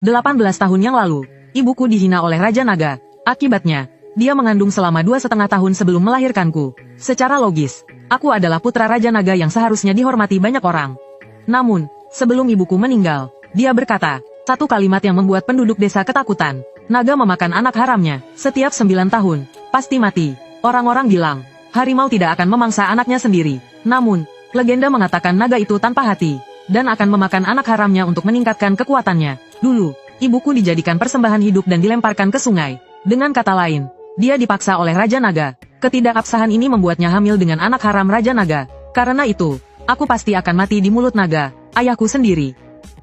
18 tahun yang lalu, ibuku dihina oleh Raja Naga. Akibatnya, dia mengandung selama 2,5 tahun sebelum melahirkanku. Secara logis, aku adalah putra Raja Naga yang seharusnya dihormati banyak orang. Namun, sebelum ibuku meninggal, dia berkata, satu kalimat yang membuat penduduk desa ketakutan. Naga memakan anak haramnya, setiap 9 tahun, pasti mati. Orang-orang bilang, harimau tidak akan memangsa anaknya sendiri. Namun, legenda mengatakan naga itu tanpa hati, dan akan memakan anak haramnya untuk meningkatkan kekuatannya. Dulu, ibuku dijadikan persembahan hidup dan dilemparkan ke sungai. Dengan kata lain, dia dipaksa oleh Raja Naga. Ketidakabsahan ini membuatnya hamil dengan anak haram Raja Naga. Karena itu, aku pasti akan mati di mulut naga, ayahku sendiri.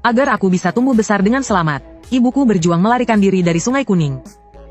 Agar aku bisa tumbuh besar dengan selamat, ibuku berjuang melarikan diri dari Sungai Kuning.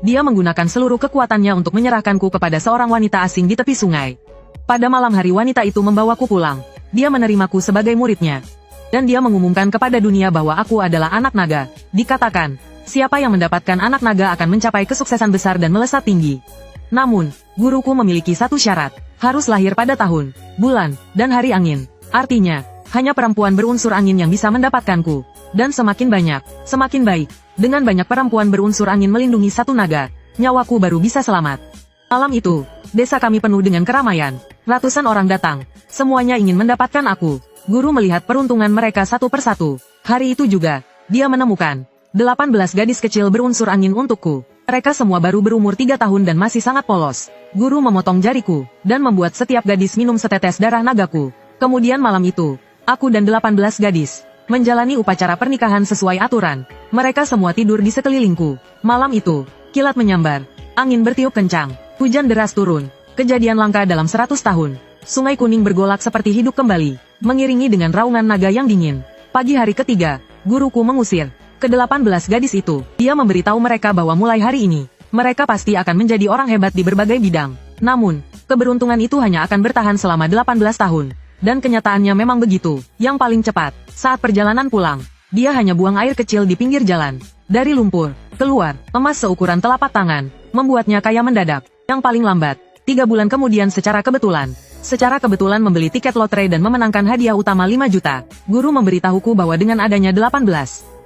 Dia menggunakan seluruh kekuatannya untuk menyerahkanku kepada seorang wanita asing di tepi sungai. Pada malam hari wanita itu membawaku pulang. Dia menerimaku sebagai muridnya. Dan dia mengumumkan kepada dunia bahwa aku adalah anak naga. Dikatakan, siapa yang mendapatkan anak naga akan mencapai kesuksesan besar dan melesat tinggi. Namun, guruku memiliki satu syarat, harus lahir pada tahun, bulan, dan hari angin. Artinya, hanya perempuan berunsur angin yang bisa mendapatkanku. Dan semakin banyak, semakin baik. Dengan banyak perempuan berunsur angin melindungi satu naga, nyawaku baru bisa selamat. Malam itu, desa kami penuh dengan keramaian. Ratusan orang datang, semuanya ingin mendapatkan aku. Guru melihat peruntungan mereka satu persatu. Hari itu juga, dia menemukan 18 gadis kecil berunsur angin untukku. Mereka semua baru berumur 3 tahun dan masih sangat polos. Guru memotong jariku, dan membuat setiap gadis minum setetes darah nagaku. Kemudian malam itu, aku dan 18 gadis menjalani upacara pernikahan sesuai aturan. Mereka semua tidur di sekelilingku. Malam itu, kilat menyambar, angin bertiup kencang, hujan deras turun. Kejadian langka dalam 100 tahun. Sungai Kuning bergolak seperti hidup kembali, mengiringi dengan raungan naga yang dingin. Pagi hari ketiga, guruku mengusir ke-18 gadis itu. Dia memberitahu mereka bahwa mulai hari ini, mereka pasti akan menjadi orang hebat di berbagai bidang. Namun, keberuntungan itu hanya akan bertahan selama 18 tahun. Dan kenyataannya memang begitu. Yang paling cepat, saat perjalanan pulang, dia hanya buang air kecil di pinggir jalan. Dari lumpur, keluar, emas seukuran telapak tangan, membuatnya kaya mendadak. Yang paling lambat, 3 bulan kemudian secara kebetulan membeli tiket lotre dan memenangkan hadiah utama 5 juta. Guru memberitahuku bahwa dengan adanya 18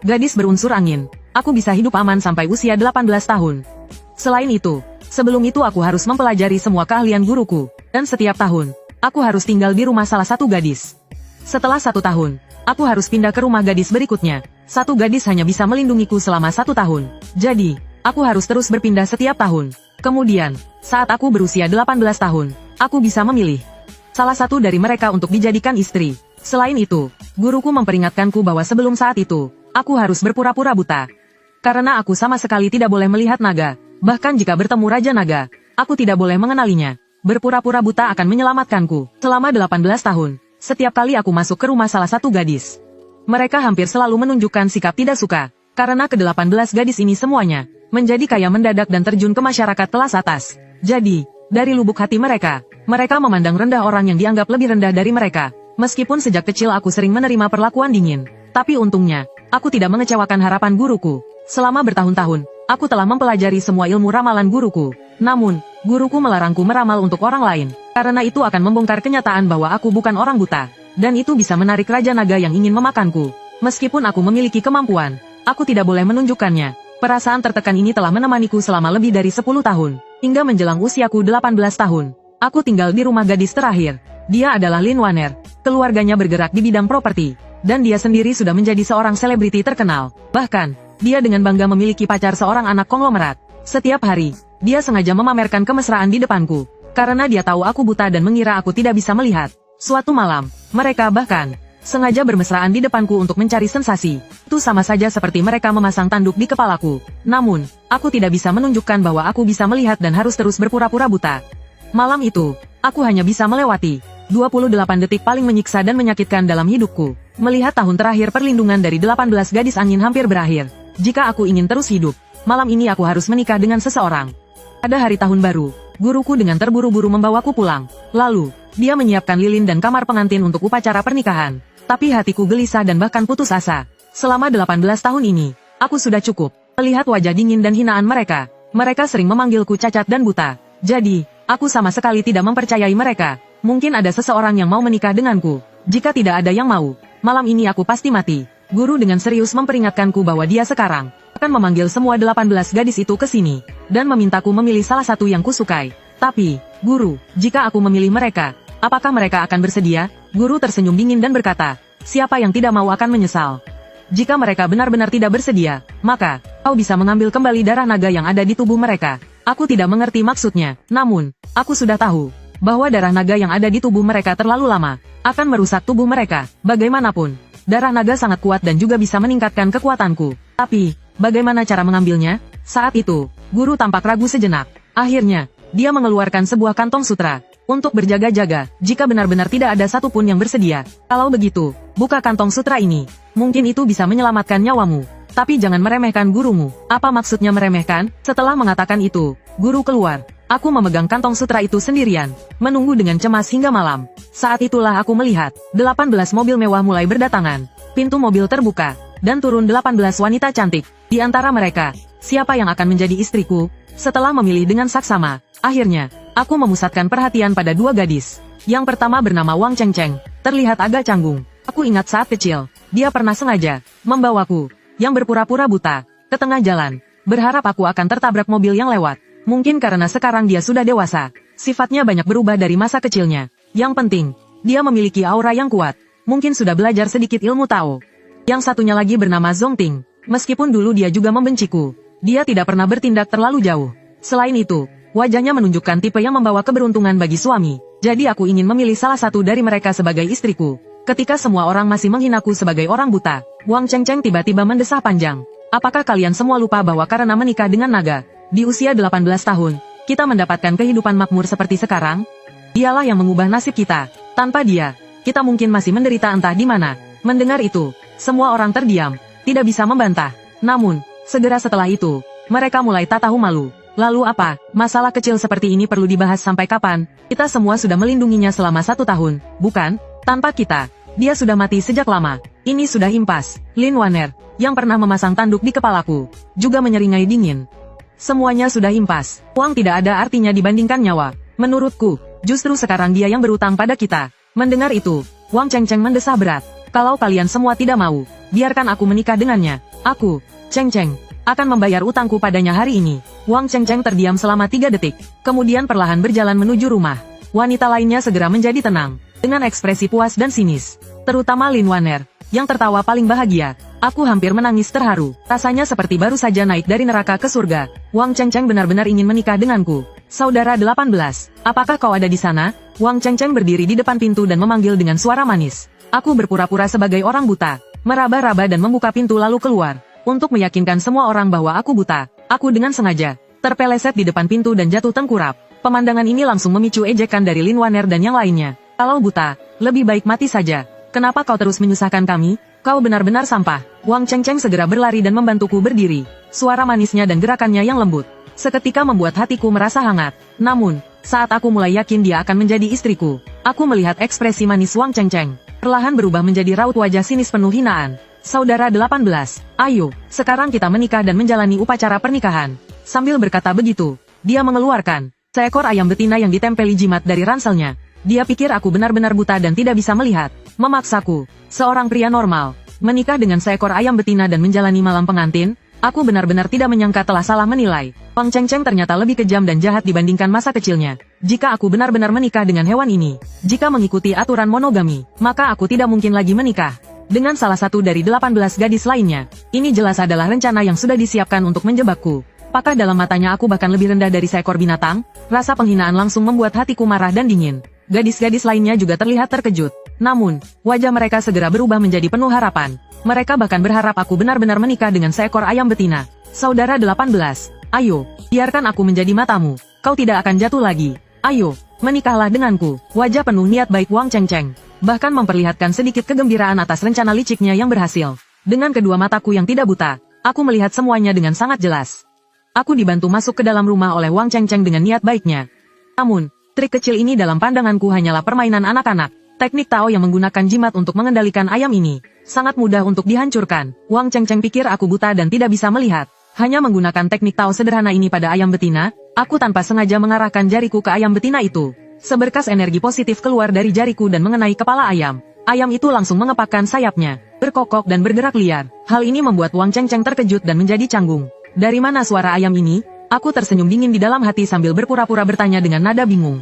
gadis berunsur angin, aku bisa hidup aman sampai usia 18 tahun. Selain itu, sebelum itu aku harus mempelajari semua keahlian guruku, dan setiap tahun, aku harus tinggal di rumah salah satu gadis. Setelah 1 tahun, aku harus pindah ke rumah gadis berikutnya. Satu gadis hanya bisa melindungiku selama 1 tahun. Jadi, aku harus terus berpindah setiap tahun. Kemudian, saat aku berusia 18 tahun, aku bisa memilih salah satu dari mereka untuk dijadikan istri. Selain itu, guruku memperingatkanku bahwa sebelum saat itu, aku harus berpura-pura buta. Karena aku sama sekali tidak boleh melihat naga. Bahkan jika bertemu Raja Naga, aku tidak boleh mengenalinya. Berpura-pura buta akan menyelamatkanku. Selama 18 tahun, setiap kali aku masuk ke rumah salah satu gadis, mereka hampir selalu menunjukkan sikap tidak suka. Karena ke-18 gadis ini semuanya menjadi kaya mendadak dan terjun ke masyarakat kelas atas. Jadi, dari lubuk hati mereka memandang rendah orang yang dianggap lebih rendah dari mereka. Meskipun sejak kecil aku sering menerima perlakuan dingin, tapi untungnya, aku tidak mengecewakan harapan guruku. Selama bertahun-tahun, aku telah mempelajari semua ilmu ramalan guruku. Namun, guruku melarangku meramal untuk orang lain, karena itu akan membongkar kenyataan bahwa aku bukan orang buta. Dan itu bisa menarik Raja Naga yang ingin memakanku. Meskipun aku memiliki kemampuan, aku tidak boleh menunjukkannya. Perasaan tertekan ini telah menemaniku selama lebih dari 10 tahun. Hingga menjelang usiaku 18 tahun, aku tinggal di rumah gadis terakhir. Dia adalah Lin Wanner. Keluarganya bergerak di bidang properti, dan dia sendiri sudah menjadi seorang selebriti terkenal. Bahkan, dia dengan bangga memiliki pacar seorang anak konglomerat. Setiap hari, dia sengaja memamerkan kemesraan di depanku, karena dia tahu aku buta dan mengira aku tidak bisa melihat. Suatu malam, mereka bahkan sengaja bermesraan di depanku untuk mencari sensasi. Itu sama saja seperti mereka memasang tanduk di kepalaku. Namun, aku tidak bisa menunjukkan bahwa aku bisa melihat dan harus terus berpura-pura buta. Malam itu, aku hanya bisa melewati 28 detik paling menyiksa dan menyakitkan dalam hidupku. Melihat tahun terakhir perlindungan dari 18 gadis angin hampir berakhir. Jika aku ingin terus hidup, malam ini aku harus menikah dengan seseorang. Pada hari tahun baru, guruku dengan terburu-buru membawaku pulang. Lalu, dia menyiapkan lilin dan kamar pengantin untuk upacara pernikahan. Tapi hatiku gelisah dan bahkan putus asa. Selama 18 tahun ini, aku sudah cukup melihat wajah dingin dan hinaan mereka. Mereka sering memanggilku cacat dan buta. Jadi, aku sama sekali tidak mempercayai mereka. Mungkin ada seseorang yang mau menikah denganku. Jika tidak ada yang mau, malam ini aku pasti mati. Guru dengan serius memperingatkanku bahwa dia sekarang akan memanggil semua 18 gadis itu ke sini, dan memintaku memilih salah satu yang kusukai. Tapi, Guru, jika aku memilih mereka, apakah mereka akan bersedia? Guru tersenyum dingin dan berkata, siapa yang tidak mau akan menyesal. Jika mereka benar-benar tidak bersedia, maka, kau bisa mengambil kembali darah naga yang ada di tubuh mereka. Aku tidak mengerti maksudnya, namun, aku sudah tahu bahwa darah naga yang ada di tubuh mereka terlalu lama, akan merusak tubuh mereka. Bagaimanapun, darah naga sangat kuat dan juga bisa meningkatkan kekuatanku. Tapi, bagaimana cara mengambilnya? Saat itu, guru tampak ragu sejenak. Akhirnya, dia mengeluarkan sebuah kantong sutra untuk berjaga-jaga jika benar-benar tidak ada satupun yang bersedia. Kalau begitu, buka kantong sutra ini. Mungkin itu bisa menyelamatkan nyawamu. Tapi jangan meremehkan gurumu. Apa maksudnya meremehkan? Setelah mengatakan itu, guru keluar. Aku memegang kantong sutra itu sendirian, menunggu dengan cemas hingga malam. Saat itulah aku melihat, 18 mobil mewah mulai berdatangan. Pintu mobil terbuka, dan turun 18 wanita cantik. Di antara mereka, siapa yang akan menjadi istriku? Setelah memilih dengan saksama, akhirnya, aku memusatkan perhatian pada dua gadis. Yang pertama bernama Wang Chengcheng, terlihat agak canggung. Aku ingat saat kecil, dia pernah sengaja membawaku, yang berpura-pura buta, ke tengah jalan, berharap aku akan tertabrak mobil yang lewat. Mungkin karena sekarang dia sudah dewasa, sifatnya banyak berubah dari masa kecilnya. Yang penting, dia memiliki aura yang kuat, mungkin sudah belajar sedikit ilmu Tao. Yang satunya lagi bernama Zong Ting, meskipun dulu dia juga membenciku, dia tidak pernah bertindak terlalu jauh. Selain itu, wajahnya menunjukkan tipe yang membawa keberuntungan bagi suami, jadi aku ingin memilih salah satu dari mereka sebagai istriku. Ketika semua orang masih menghinaku sebagai orang buta, Wang Chengcheng tiba-tiba mendesah panjang. Apakah kalian semua lupa bahwa karena menikah dengan naga, di usia 18 tahun, kita mendapatkan kehidupan makmur seperti sekarang? Dialah yang mengubah nasib kita. Tanpa dia, kita mungkin masih menderita entah di mana. Mendengar itu, semua orang terdiam, tidak bisa membantah. Namun, segera setelah itu, mereka mulai tak tahu malu. Lalu apa? Masalah kecil seperti ini perlu dibahas sampai kapan? Kita semua sudah melindunginya selama 1 tahun, bukan? Tanpa kita, dia sudah mati sejak lama. Ini sudah impas. Lin Waner, yang pernah memasang tanduk di kepalaku, juga menyeringai dingin. Semuanya sudah impas. Uang tidak ada artinya dibandingkan nyawa. Menurutku, justru sekarang dia yang berutang pada kita. Mendengar itu, Wang Chengcheng mendesah berat. Kalau kalian semua tidak mau, biarkan aku menikah dengannya. Aku, Chengcheng, akan membayar utangku padanya hari ini. Wang Chengcheng terdiam selama 3 detik. Kemudian perlahan berjalan menuju rumah. Wanita lainnya segera menjadi tenang, dengan ekspresi puas dan sinis. Terutama Lin Waner, yang tertawa paling bahagia. Aku hampir menangis terharu. Rasanya seperti baru saja naik dari neraka ke surga. Wang Chengcheng benar-benar ingin menikah denganku. Saudara 18, apakah kau ada di sana? Wang Chengcheng berdiri di depan pintu dan memanggil dengan suara manis. Aku berpura-pura sebagai orang buta, meraba-raba dan membuka pintu lalu keluar. Untuk meyakinkan semua orang bahwa aku buta, aku dengan sengaja terpeleset di depan pintu dan jatuh tengkurap. Pemandangan ini langsung memicu ejekan dari Lin Waner dan yang lainnya. Kalau buta, lebih baik mati saja. Kenapa kau terus menyusahkan kami? Kau benar-benar sampah. Wang Chengcheng segera berlari dan membantuku berdiri. Suara manisnya dan gerakannya yang lembut seketika membuat hatiku merasa hangat. Namun, saat aku mulai yakin dia akan menjadi istriku, aku melihat ekspresi manis Wang Chengcheng perlahan berubah menjadi raut wajah sinis penuh hinaan. Saudara 18, ayo, sekarang kita menikah dan menjalani upacara pernikahan. Sambil berkata begitu, dia mengeluarkan seekor ayam betina yang ditempeli jimat dari ranselnya. Dia pikir aku benar-benar buta dan tidak bisa melihat. Memaksaku, seorang pria normal, menikah dengan seekor ayam betina dan menjalani malam pengantin. Aku benar-benar tidak menyangka telah salah menilai. Wang Chengcheng ternyata lebih kejam dan jahat dibandingkan masa kecilnya. Jika aku benar-benar menikah dengan hewan ini, jika mengikuti aturan monogami, maka aku tidak mungkin lagi menikah dengan salah satu dari 18 gadis lainnya. Ini jelas adalah rencana yang sudah disiapkan untuk menjebakku. Apakah dalam matanya aku bahkan lebih rendah dari seekor binatang? Rasa penghinaan langsung membuat hatiku marah dan dingin. Gadis-gadis lainnya juga terlihat terkejut. Namun, wajah mereka segera berubah menjadi penuh harapan. Mereka bahkan berharap aku benar-benar menikah dengan seekor ayam betina. Saudara 18, ayo, biarkan aku menjadi matamu. Kau tidak akan jatuh lagi. Ayo, menikahlah denganku. Wajah penuh niat baik Wang Chengcheng bahkan memperlihatkan sedikit kegembiraan atas rencana liciknya yang berhasil. Dengan kedua mataku yang tidak buta, aku melihat semuanya dengan sangat jelas. Aku dibantu masuk ke dalam rumah oleh Wang Chengcheng dengan niat baiknya. Namun, trik kecil ini dalam pandanganku hanyalah permainan anak-anak. Teknik Tao yang menggunakan jimat untuk mengendalikan ayam ini sangat mudah untuk dihancurkan. Wang Chengcheng pikir aku buta dan tidak bisa melihat. Hanya menggunakan teknik Tao sederhana ini pada ayam betina, aku tanpa sengaja mengarahkan jariku ke ayam betina itu. Seberkas energi positif keluar dari jariku dan mengenai kepala ayam. Ayam itu langsung mengepakkan sayapnya. berkokok dan bergerak liar. Hal ini membuat Wang Chengcheng terkejut dan menjadi canggung. Dari mana suara ayam ini? Aku tersenyum dingin di dalam hati sambil berpura-pura bertanya dengan nada bingung.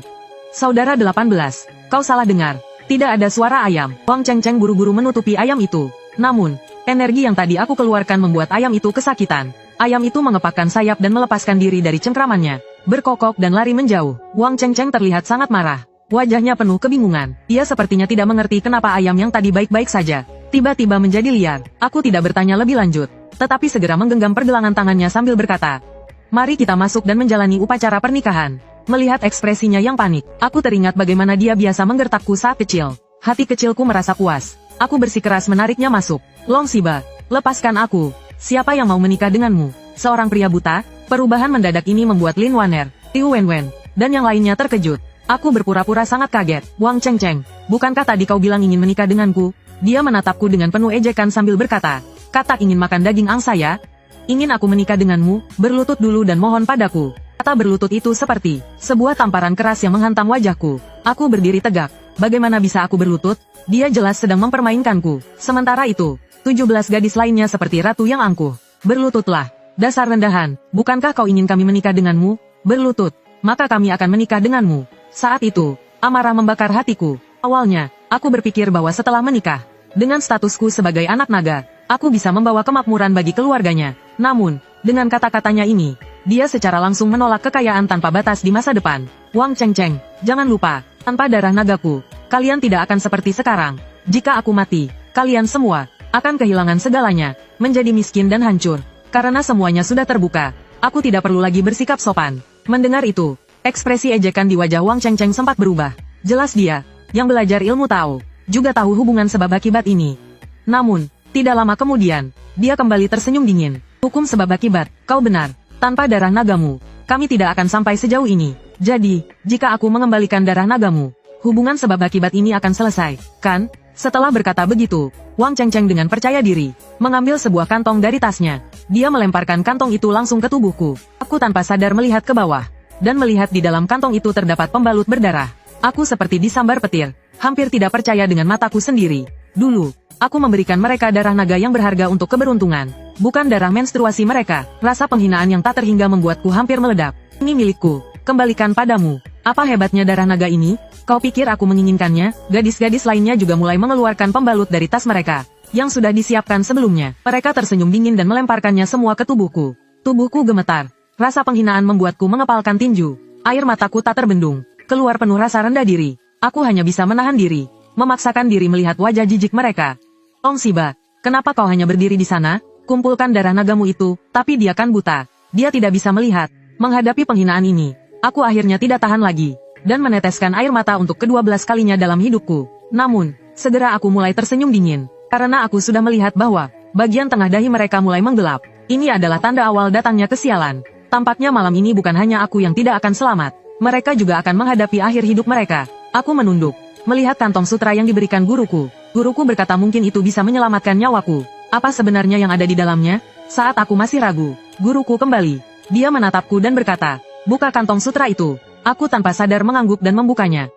Saudara 18, kau salah dengar. Tidak ada suara ayam. Wang Chengcheng buru-buru menutupi ayam itu. Namun, energi yang tadi aku keluarkan membuat ayam itu kesakitan. Ayam itu mengepakkan sayap dan melepaskan diri dari cengkramannya. Berkokok dan lari menjauh. Wang Chengcheng terlihat sangat marah. Wajahnya penuh kebingungan. Ia sepertinya tidak mengerti kenapa ayam yang tadi baik-baik saja tiba-tiba menjadi liar. Aku tidak bertanya lebih lanjut, tetapi segera menggenggam pergelangan tangannya sambil berkata, "Mari kita masuk dan menjalani upacara pernikahan." Melihat ekspresinya yang panik, aku teringat bagaimana dia biasa menggertakku saat kecil. Hati kecilku merasa puas. Aku bersikeras menariknya masuk. "Long Siba, lepaskan aku. Siapa yang mau menikah denganmu?" Seorang pria buta. Perubahan mendadak ini membuat Lin Waner, Liu Wenwen, dan yang lainnya terkejut. Aku berpura-pura sangat kaget. "Wang Chengcheng, bukankah tadi kau bilang ingin menikah denganku?" Dia menatapku dengan penuh ejekan sambil berkata, "Katak ingin makan daging angsa ya? Ingin aku menikah denganmu? Berlutut dulu dan mohon padaku." Kata berlutut itu seperti sebuah tamparan keras yang menghantam wajahku. Aku berdiri tegak. Bagaimana bisa aku berlutut? Dia jelas sedang mempermainkanku. Sementara itu, 17 gadis lainnya seperti ratu yang angkuh. "Berlututlah. Dasar rendahan, bukankah kau ingin kami menikah denganmu? Berlutut, maka kami akan menikah denganmu." Saat itu, amarah membakar hatiku. Awalnya, aku berpikir bahwa setelah menikah, dengan statusku sebagai anak naga, aku bisa membawa kemakmuran bagi keluarganya. Namun, dengan kata-katanya ini, dia secara langsung menolak kekayaan tanpa batas di masa depan. "Wang Chengcheng, jangan lupa, tanpa darah nagaku, kalian tidak akan seperti sekarang. Jika aku mati, kalian semua akan kehilangan segalanya, menjadi miskin dan hancur. Karena semuanya sudah terbuka, aku tidak perlu lagi bersikap sopan." Mendengar itu, ekspresi ejekan di wajah Wang Chengcheng sempat berubah. Jelas dia, yang belajar ilmu tahu, juga tahu hubungan sebab akibat ini. Namun, tidak lama kemudian, dia kembali tersenyum dingin. "Hukum sebab akibat, kau benar. Tanpa darah nagamu, kami tidak akan sampai sejauh ini. Jadi, jika aku mengembalikan darah nagamu, hubungan sebab akibat ini akan selesai, kan?" Setelah berkata begitu, Wang Chengcheng dengan percaya diri, mengambil sebuah kantong dari tasnya. Dia melemparkan kantong itu langsung ke tubuhku. Aku tanpa sadar melihat ke bawah, dan melihat di dalam kantong itu terdapat pembalut berdarah. Aku seperti disambar petir, hampir tidak percaya dengan mataku sendiri. Dulu, aku memberikan mereka darah naga yang berharga untuk keberuntungan, bukan darah menstruasi mereka. Rasa penghinaan yang tak terhingga membuatku hampir meledak. "Ini milikku, kembalikan padamu." Apa hebatnya darah naga ini? Kau pikir aku menginginkannya? Gadis-gadis lainnya juga mulai mengeluarkan pembalut dari tas mereka, yang sudah disiapkan sebelumnya. Mereka tersenyum dingin dan melemparkannya semua ke tubuhku. Tubuhku gemetar. Rasa penghinaan membuatku mengepalkan tinju. Air mataku tak terbendung. Keluar penuh rasa rendah diri. Aku hanya bisa menahan diri, memaksakan diri melihat wajah jijik mereka. "Long Siba, kenapa kau hanya berdiri di sana? Kumpulkan darah nagamu itu." Tapi dia kan buta. Dia tidak bisa melihat. Menghadapi penghinaan ini, aku akhirnya tidak tahan lagi, dan meneteskan air mata untuk ke-12 kalinya dalam hidupku. Namun, segera aku mulai tersenyum dingin, karena aku sudah melihat bahwa bagian tengah dahi mereka mulai menggelap. Ini adalah tanda awal datangnya kesialan. Tampaknya malam ini bukan hanya aku yang tidak akan selamat. Mereka juga akan menghadapi akhir hidup mereka. Aku menunduk, melihat kantong sutra yang diberikan guruku. Guruku berkata mungkin itu bisa menyelamatkan nyawaku. Apa sebenarnya yang ada di dalamnya? Saat aku masih ragu, guruku kembali. Dia menatapku dan berkata, "Buka kantong sutra itu." Aku tanpa sadar mengangguk dan membukanya.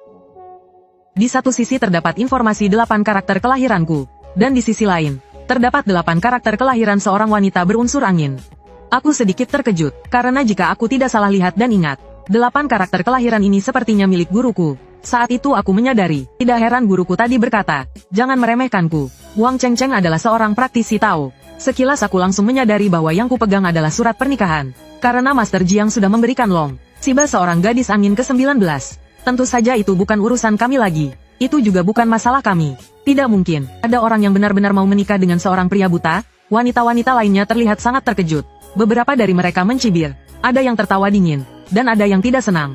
Di satu sisi terdapat informasi 8 karakter kelahiranku, dan di sisi lain, terdapat 8 karakter kelahiran seorang wanita berunsur angin. Aku sedikit terkejut, karena jika aku tidak salah lihat dan ingat, 8 karakter kelahiran ini sepertinya milik guruku. Saat itu aku menyadari, tidak heran guruku tadi berkata, "Jangan meremehkanku." Wang Chengcheng adalah seorang praktisi Tao. Sekilas aku langsung menyadari bahwa yang kupegang adalah surat pernikahan, karena Master Jiang sudah memberikan Long Siba seorang gadis angin ke-19. Tentu saja itu bukan urusan kami lagi. Itu juga bukan masalah kami. Tidak mungkin, ada orang yang benar-benar mau menikah dengan seorang pria buta. Wanita-wanita lainnya terlihat sangat terkejut. Beberapa dari mereka mencibir, ada yang tertawa dingin, dan ada yang tidak senang.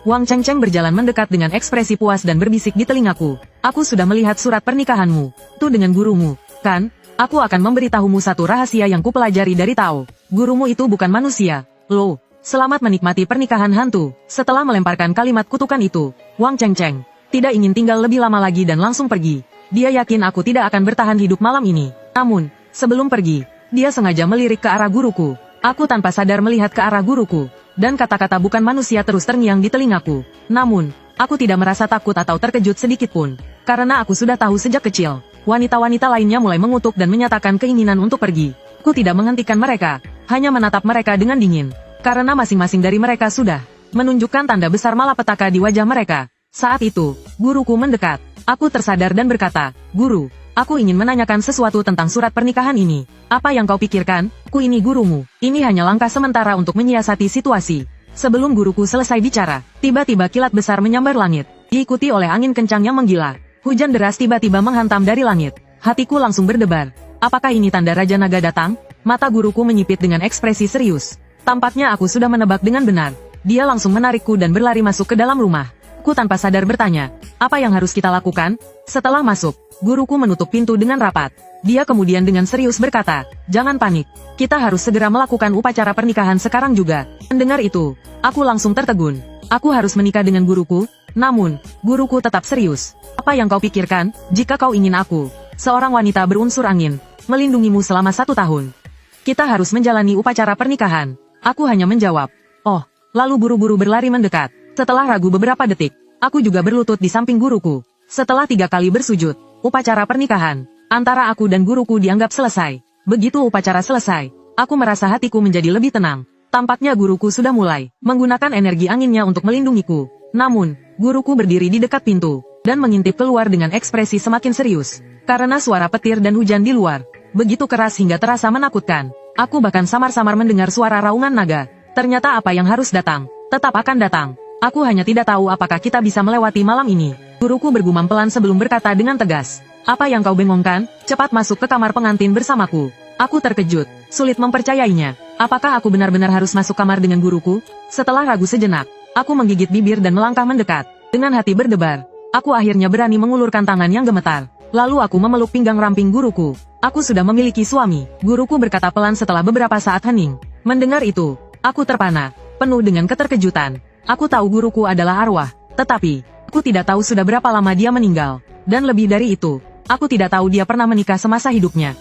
Wang Chengcheng berjalan mendekat dengan ekspresi puas dan berbisik di telingaku. "Aku sudah melihat surat pernikahanmu. Itu dengan gurumu, kan? Aku akan memberitahumu satu rahasia yang kupelajari dari Tao. Gurumu itu bukan manusia. Lo, selamat menikmati pernikahan hantu." Setelah melemparkan kalimat kutukan itu, Wang Chengcheng tidak ingin tinggal lebih lama lagi dan langsung pergi. Dia yakin aku tidak akan bertahan hidup malam ini. Namun, sebelum pergi, dia sengaja melirik ke arah guruku. Aku tanpa sadar melihat ke arah guruku, dan kata-kata bukan manusia terus terngiang di telingaku. Namun, aku tidak merasa takut atau terkejut sedikitpun, karena aku sudah tahu sejak kecil Wanita-wanita lainnya mulai mengutuk dan menyatakan keinginan untuk pergi. Ku tidak menghentikan mereka, hanya menatap mereka dengan dingin. Karena masing-masing dari mereka sudah menunjukkan tanda besar malapetaka di wajah mereka. Saat itu, guruku mendekat. Aku tersadar dan berkata, "Guru, aku ingin menanyakan sesuatu tentang surat pernikahan ini. Apa yang kau pikirkan? Ku ini gurumu. Ini hanya langkah sementara untuk menyiasati situasi." Sebelum guruku selesai bicara, tiba-tiba kilat besar menyambar langit, diikuti oleh angin kencang yang menggila. Hujan deras tiba-tiba menghantam dari langit. Hatiku langsung berdebar. Apakah ini tanda Raja Naga datang? Mata guruku menyipit dengan ekspresi serius. Tampaknya aku sudah menebak dengan benar. Dia langsung menarikku dan berlari masuk ke dalam rumah. Ku tanpa sadar bertanya, apa yang harus kita lakukan? Setelah masuk, guruku menutup pintu dengan rapat. Dia kemudian dengan serius berkata, jangan panik. Kita harus segera melakukan upacara pernikahan sekarang juga. Mendengar itu, aku langsung tertegun. Aku harus menikah dengan guruku? Namun, guruku tetap serius. Apa yang kau pikirkan, jika kau ingin aku, seorang wanita berunsur angin, melindungimu selama 1 tahun? Kita harus menjalani upacara pernikahan. Aku hanya menjawab, oh. Lalu buru-buru berlari mendekat. Setelah ragu beberapa detik, aku juga berlutut di samping guruku. Setelah 3 kali bersujud, upacara pernikahan antara aku dan guruku dianggap selesai. Begitu upacara selesai, aku merasa hatiku menjadi lebih tenang. Tampaknya guruku sudah mulai menggunakan energi anginnya untuk melindungiku. Namun, guruku berdiri di dekat pintu dan mengintip keluar dengan ekspresi semakin serius. Karena suara petir dan hujan di luar begitu keras hingga terasa menakutkan. Aku bahkan samar-samar mendengar suara raungan naga. Ternyata apa yang harus datang, tetap akan datang. Aku hanya tidak tahu apakah kita bisa melewati malam ini. Guruku bergumam pelan sebelum berkata dengan tegas. Apa yang kau bengongkan? Cepat masuk ke kamar pengantin bersamaku. Aku terkejut, sulit mempercayainya. Apakah aku benar-benar harus masuk kamar dengan guruku? Setelah ragu sejenak, aku menggigit bibir dan melangkah mendekat. Dengan hati berdebar, aku akhirnya berani mengulurkan tangan yang gemetar. Lalu aku memeluk pinggang ramping guruku. Aku sudah memiliki suami, guruku berkata pelan setelah beberapa saat hening. Mendengar itu, aku terpana, penuh dengan keterkejutan. Aku tahu guruku adalah arwah, tetapi, aku tidak tahu sudah berapa lama dia meninggal. Dan lebih dari itu, aku tidak tahu dia pernah menikah semasa hidupnya.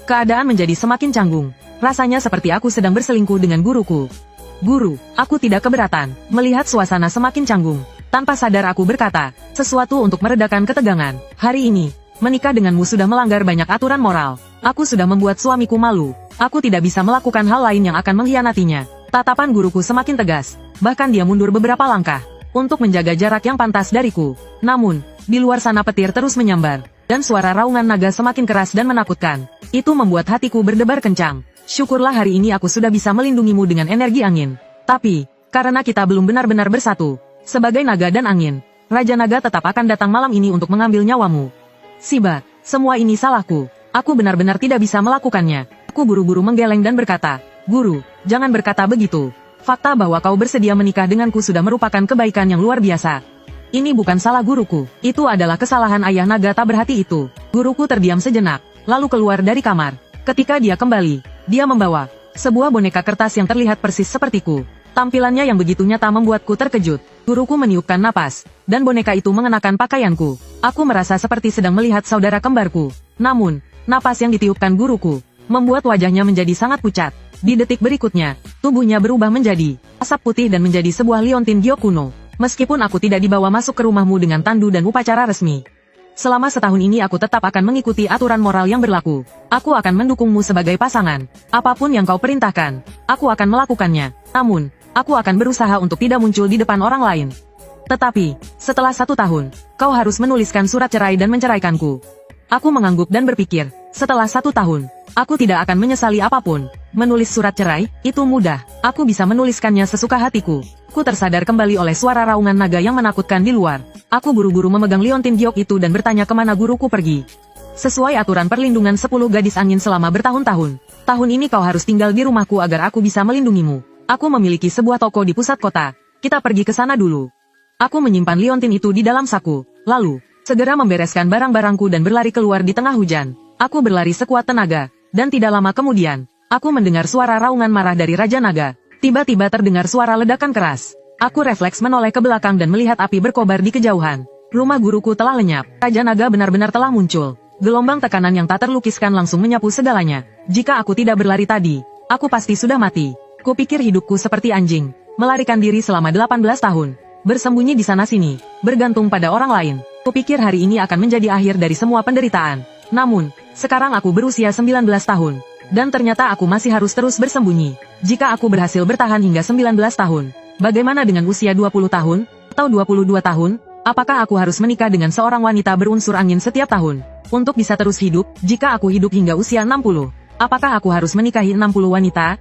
Keadaan menjadi semakin canggung. Rasanya seperti aku sedang berselingkuh dengan guruku. Guru, aku tidak keberatan, melihat suasana semakin canggung. Tanpa sadar aku berkata, sesuatu untuk meredakan ketegangan. Hari ini, menikah denganmu sudah melanggar banyak aturan moral. Aku sudah membuat suamiku malu. Aku tidak bisa melakukan hal lain yang akan mengkhianatinya. Tatapan guruku semakin tegas, bahkan dia mundur beberapa langkah, untuk menjaga jarak yang pantas dariku. Namun, di luar sana petir terus menyambar, dan suara raungan naga semakin keras dan menakutkan. Itu membuat hatiku berdebar kencang. Syukurlah hari ini aku sudah bisa melindungimu dengan energi angin. Tapi, karena kita belum benar-benar bersatu, sebagai naga dan angin, Raja Naga tetap akan datang malam ini untuk mengambil nyawamu. Siba, semua ini salahku. Aku benar-benar tidak bisa melakukannya. Aku buru-buru menggeleng dan berkata, Guru, jangan berkata begitu. Fakta bahwa kau bersedia menikah denganku sudah merupakan kebaikan yang luar biasa. Ini bukan salah guruku, itu adalah kesalahan ayah naga tak berhati itu. Guruku terdiam sejenak, lalu keluar dari kamar. Ketika dia kembali, dia membawa sebuah boneka kertas yang terlihat persis sepertiku. Tampilannya yang begitu nyata membuatku terkejut. Guruku meniupkan napas, dan boneka itu mengenakan pakaianku. Aku merasa seperti sedang melihat saudara kembarku. Namun, napas yang ditiupkan guruku membuat wajahnya menjadi sangat pucat. Di detik berikutnya, tubuhnya berubah menjadi asap putih dan menjadi sebuah liontin giok kuno. Meskipun aku tidak dibawa masuk ke rumahmu dengan tandu dan upacara resmi. Selama setahun ini aku tetap akan mengikuti aturan moral yang berlaku. Aku akan mendukungmu sebagai pasangan. Apapun yang kau perintahkan, aku akan melakukannya. Namun, aku akan berusaha untuk tidak muncul di depan orang lain. Tetapi, setelah 1 tahun, kau harus menuliskan surat cerai dan menceraikanku. Aku mengangguk dan berpikir, setelah 1 tahun, aku tidak akan menyesali apapun. Menulis surat cerai, itu mudah. Aku bisa menuliskannya sesuka hatiku. Aku tersadar kembali oleh suara raungan naga yang menakutkan di luar. Aku buru-buru memegang liontin giok itu dan bertanya kemana guruku pergi. Sesuai aturan perlindungan 10 gadis angin selama bertahun-tahun. Tahun ini kau harus tinggal di rumahku agar aku bisa melindungimu. Aku memiliki sebuah toko di pusat kota. Kita pergi ke sana dulu. Aku menyimpan liontin itu di dalam saku. Lalu, segera membereskan barang-barangku dan berlari keluar di tengah hujan. Aku berlari sekuat tenaga. Dan tidak lama kemudian, aku mendengar suara raungan marah dari Raja Naga. Tiba-tiba terdengar suara ledakan keras. Aku refleks menoleh ke belakang dan melihat api berkobar di kejauhan. Rumah guruku telah lenyap. Raja Naga benar-benar telah muncul. Gelombang tekanan yang tak terlukiskan langsung menyapu segalanya. Jika aku tidak berlari tadi, aku pasti sudah mati. Kupikir hidupku seperti anjing, melarikan diri selama 18 tahun. Bersembunyi di sana-sini, bergantung pada orang lain. Kupikir hari ini akan menjadi akhir dari semua penderitaan. Namun, sekarang aku berusia 19 tahun. Dan ternyata aku masih harus terus bersembunyi. Jika aku berhasil bertahan hingga 19 tahun, bagaimana dengan usia 20 tahun? Atau 22 tahun? Apakah aku harus menikah dengan seorang wanita berunsur angin setiap tahun? Untuk bisa terus hidup, jika aku hidup hingga usia 60, apakah aku harus menikahi 60 wanita?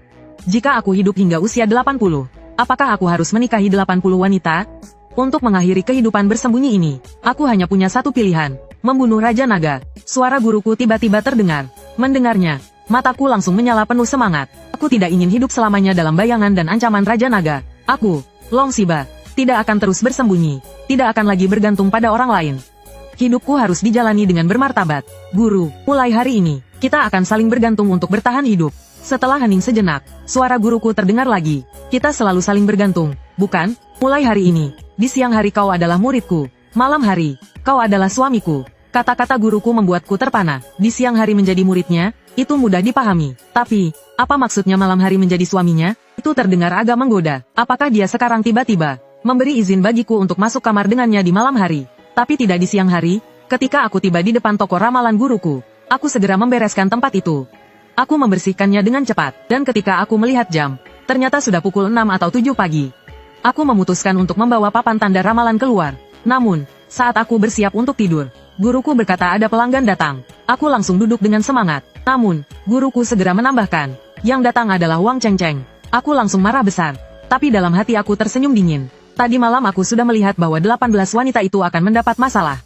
Jika aku hidup hingga usia 80, apakah aku harus menikahi 80 wanita? Untuk mengakhiri kehidupan bersembunyi ini, aku hanya punya satu pilihan, membunuh Raja Naga. Suara guruku tiba-tiba terdengar. Mendengarnya, mataku langsung menyala penuh semangat. Aku tidak ingin hidup selamanya dalam bayangan dan ancaman Raja Naga. Aku, Long Xiba, tidak akan terus bersembunyi, tidak akan lagi bergantung pada orang lain. Hidupku harus dijalani dengan bermartabat. Guru, mulai hari ini, kita akan saling bergantung untuk bertahan hidup. Setelah hening sejenak, suara guruku terdengar lagi. Kita selalu saling bergantung, bukan? Mulai hari ini, di siang hari kau adalah muridku, malam hari, kau adalah suamiku. Kata-kata guruku membuatku terpana. Di siang hari menjadi muridnya, itu mudah dipahami. Tapi, apa maksudnya malam hari menjadi suaminya? Itu terdengar agak menggoda. Apakah dia sekarang tiba-tiba memberi izin bagiku untuk masuk kamar dengannya di malam hari, tapi tidak di siang hari? Ketika aku tiba di depan toko ramalan guruku, aku segera membereskan tempat itu. Aku membersihkannya dengan cepat, dan ketika aku melihat jam, ternyata sudah pukul 6 atau 7 pagi. Aku memutuskan untuk membawa papan tanda ramalan keluar. Namun, saat aku bersiap untuk tidur, guruku berkata ada pelanggan datang. Aku langsung duduk dengan semangat. Namun, guruku segera menambahkan, yang datang adalah Wang Chengcheng. Aku langsung marah besar. Tapi dalam hati aku tersenyum dingin. Tadi malam aku sudah melihat bahwa 18 wanita itu akan mendapat masalah.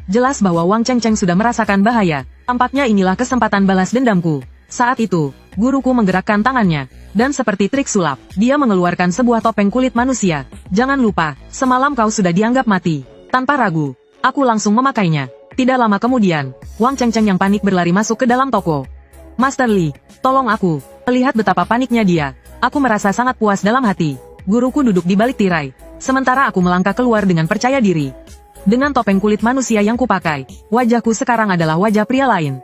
Jelas bahwa Wang Chengcheng sudah merasakan bahaya. Tampaknya inilah kesempatan balas dendamku. Saat itu, guruku menggerakkan tangannya. Dan seperti trik sulap, dia mengeluarkan sebuah topeng kulit manusia. Jangan lupa, semalam kau sudah dianggap mati. Tanpa ragu, aku langsung memakainya. Tidak lama kemudian, Wang Chengcheng yang panik berlari masuk ke dalam toko. Master Li, tolong aku. Melihat betapa paniknya dia, aku merasa sangat puas dalam hati. Guruku duduk di balik tirai, sementara aku melangkah keluar dengan percaya diri. Dengan topeng kulit manusia yang kupakai, wajahku sekarang adalah wajah pria lain.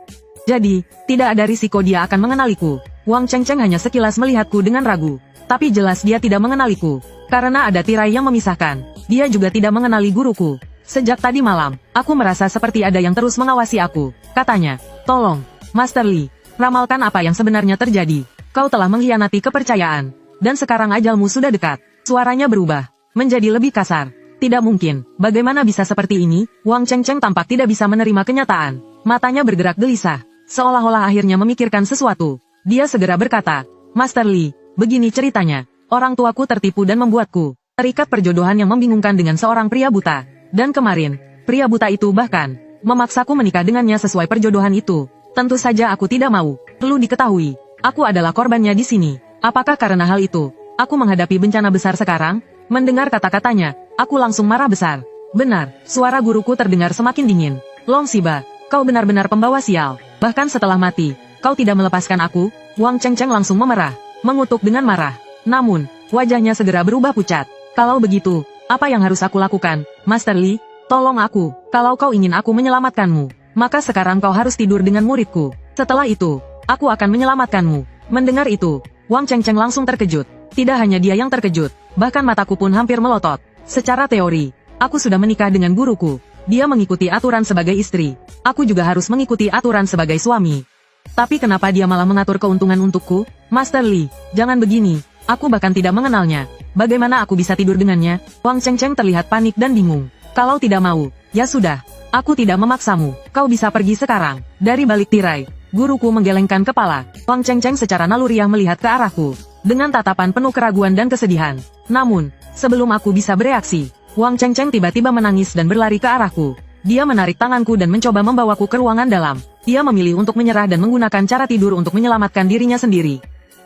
Jadi, tidak ada risiko dia akan mengenaliku. Wang Chengcheng hanya sekilas melihatku dengan ragu. Tapi jelas dia tidak mengenaliku. Karena ada tirai yang memisahkan, dia juga tidak mengenali guruku. Sejak tadi malam, aku merasa seperti ada yang terus mengawasi aku. Katanya, tolong, Master Li, ramalkan apa yang sebenarnya terjadi. Kau telah mengkhianati kepercayaan. Dan sekarang ajalmu sudah dekat. Suaranya berubah, menjadi lebih kasar. Tidak mungkin, bagaimana bisa seperti ini? Wang Chengcheng tampak tidak bisa menerima kenyataan. Matanya bergerak gelisah, seolah-olah akhirnya memikirkan sesuatu. Dia segera berkata, Master Li, begini ceritanya. Orang tuaku tertipu dan membuatku terikat perjodohan yang membingungkan dengan seorang pria buta. Dan kemarin, pria buta itu bahkan memaksaku menikah dengannya sesuai perjodohan itu. Tentu saja aku tidak mau. Perlu diketahui, aku adalah korbannya di sini. Apakah karena hal itu, aku menghadapi bencana besar sekarang? Mendengar kata-katanya, aku langsung marah besar. Benar, suara guruku terdengar semakin dingin. Long Xiba, kau benar-benar pembawa sial. Bahkan setelah mati, kau tidak melepaskan aku. Wang Chengcheng langsung memerah, mengutuk dengan marah. Namun, wajahnya segera berubah pucat. Kalau begitu, apa yang harus aku lakukan? Master Li, tolong aku. Kalau kau ingin aku menyelamatkanmu, maka sekarang kau harus tidur dengan muridku. Setelah itu, aku akan menyelamatkanmu. Mendengar itu, Wang Chengcheng langsung terkejut. Tidak hanya dia yang terkejut, bahkan mataku pun hampir melotot. Secara teori, aku sudah menikah dengan guruku. Dia mengikuti aturan sebagai istri. Aku juga harus mengikuti aturan sebagai suami. Tapi kenapa dia malah mengatur keuntungan untukku? Master Li, jangan begini. Aku bahkan tidak mengenalnya. Bagaimana aku bisa tidur dengannya? Wang Chengcheng terlihat panik dan bingung. Kalau tidak mau, ya sudah. Aku tidak memaksamu. Kau bisa pergi sekarang. Dari balik tirai, guruku menggelengkan kepala. Wang Chengcheng secara naluriah melihat ke arahku, dengan tatapan penuh keraguan dan kesedihan. Namun, sebelum aku bisa bereaksi, Wang Chengcheng tiba-tiba menangis dan berlari ke arahku. Dia menarik tanganku dan mencoba membawaku ke ruangan dalam. Dia memilih untuk menyerah dan menggunakan cara tidur untuk menyelamatkan dirinya sendiri.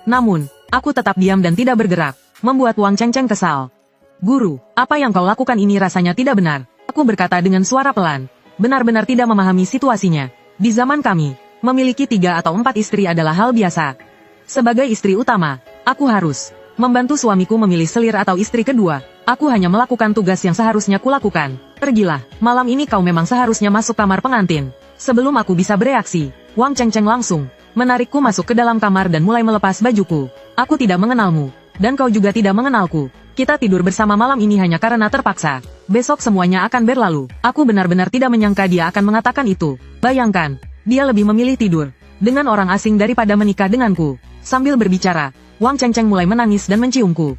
Namun, aku tetap diam dan tidak bergerak, membuat Wang Chengcheng kesal. Guru, apa yang kau lakukan ini rasanya tidak benar. Aku berkata dengan suara pelan, benar-benar tidak memahami situasinya. Di zaman kami, memiliki 3 atau 4 istri adalah hal biasa. Sebagai istri utama, aku harus membantu suamiku memilih selir atau istri kedua. Aku hanya melakukan tugas yang seharusnya kulakukan. Pergilah, malam ini kau memang seharusnya masuk kamar pengantin. Sebelum aku bisa bereaksi, Wang Chengcheng langsung menarikku masuk ke dalam kamar dan mulai melepas bajuku. Aku tidak mengenalmu, dan kau juga tidak mengenalku. Kita tidur bersama malam ini hanya karena terpaksa. Besok semuanya akan berlalu. Aku benar-benar tidak menyangka dia akan mengatakan itu. Bayangkan, Dia lebih memilih tidur dengan orang asing daripada menikah denganku. Sambil berbicara, Wang Chengcheng mulai menangis dan menciumku.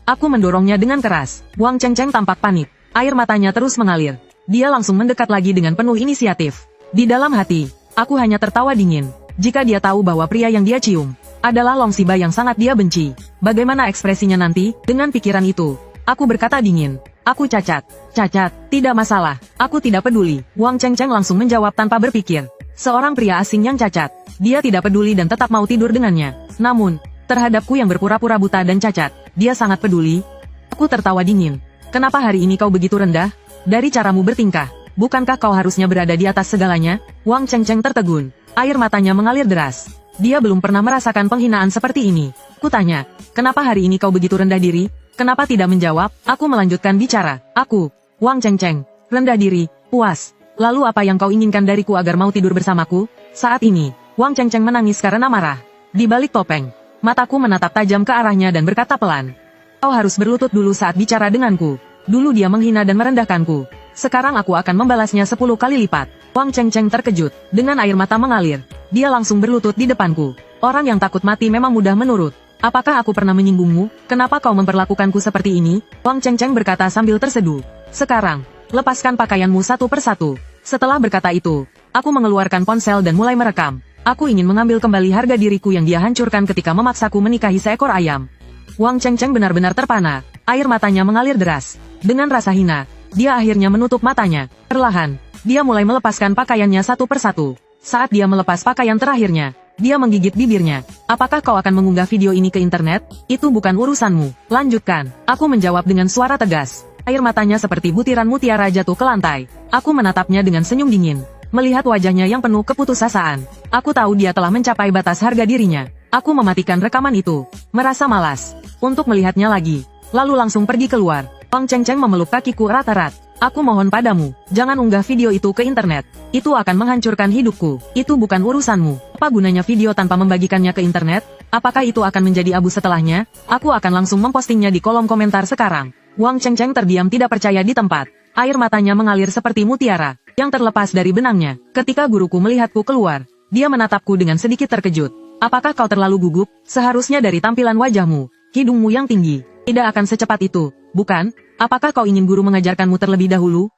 Aku mendorongnya dengan keras. Wang Chengcheng tampak panik. Air matanya terus mengalir. Dia langsung mendekat lagi dengan penuh inisiatif. Di dalam hati, aku hanya tertawa dingin. Jika dia tahu bahwa pria yang dia cium adalah Long Xiba yang sangat dia benci, bagaimana ekspresinya nanti? Dengan pikiran itu, aku berkata dingin. Aku cacat. Cacat, tidak masalah. Aku tidak peduli. Wang Chengcheng langsung menjawab tanpa berpikir. Seorang pria asing yang cacat. Dia tidak peduli dan tetap mau tidur dengannya. Namun, terhadapku yang berpura-pura buta dan cacat, dia sangat peduli. Aku tertawa dingin. Kenapa hari ini kau begitu rendah? Dari caramu bertingkah, bukankah kau harusnya berada di atas segalanya? Wang Chengcheng tertegun. Air matanya mengalir deras. Dia belum pernah merasakan penghinaan seperti ini. Kutanya, kenapa hari ini kau begitu rendah diri? Kenapa tidak menjawab? Aku melanjutkan bicara. Aku, Wang Chengcheng, rendah diri, puas. Lalu apa yang kau inginkan dariku agar mau tidur bersamaku? Saat ini, Wang Chengcheng menangis karena marah. Di balik topeng, mataku menatap tajam ke arahnya dan berkata pelan. Kau harus berlutut dulu saat bicara denganku. Dulu dia menghina dan merendahkanku. Sekarang aku akan membalasnya 10 kali lipat. Wang Chengcheng terkejut. Dengan air mata mengalir, dia langsung berlutut di depanku. Orang yang takut mati memang mudah menurut. Apakah aku pernah menyinggungmu? Kenapa kau memperlakukanku seperti ini? Wang Chengcheng berkata sambil terseduh. Sekarang, lepaskan pakaianmu satu persatu. Setelah berkata itu, aku mengeluarkan ponsel dan mulai merekam. Aku ingin mengambil kembali harga diriku yang dia hancurkan ketika memaksaku menikahi seekor ayam. Wang Chengcheng benar-benar terpana. Air matanya mengalir deras. Dengan rasa hina, dia akhirnya menutup matanya. Perlahan, dia mulai melepaskan pakaiannya satu persatu. Saat dia melepas pakaian terakhirnya, dia menggigit bibirnya. Apakah kau akan mengunggah video ini ke internet? Itu bukan urusanmu. Lanjutkan. Aku menjawab dengan suara tegas. Air matanya seperti butiran mutiara jatuh ke lantai. Aku menatapnya dengan senyum dingin. Melihat wajahnya yang penuh keputusasaan, aku tahu dia telah mencapai batas harga dirinya. Aku mematikan rekaman itu. Merasa malas untuk melihatnya lagi. Lalu langsung pergi keluar. Wang Chengcheng memeluk kakiku erat-erat. Aku mohon padamu, jangan unggah video itu ke internet. Itu akan menghancurkan hidupku. Itu bukan urusanmu. Apa gunanya video tanpa membagikannya ke internet? Apakah itu akan menjadi abu setelahnya? Aku akan langsung mempostingnya di kolom komentar sekarang. Wang Chengcheng terdiam tidak percaya di tempat. Air matanya mengalir seperti mutiara yang terlepas dari benangnya. Ketika guruku melihatku keluar, dia menatapku dengan sedikit terkejut. Apakah kau terlalu gugup? Seharusnya dari tampilan wajahmu, hidungmu yang tinggi, tidak akan secepat itu, bukan? Apakah kau ingin guru mengajarkanmu terlebih dahulu?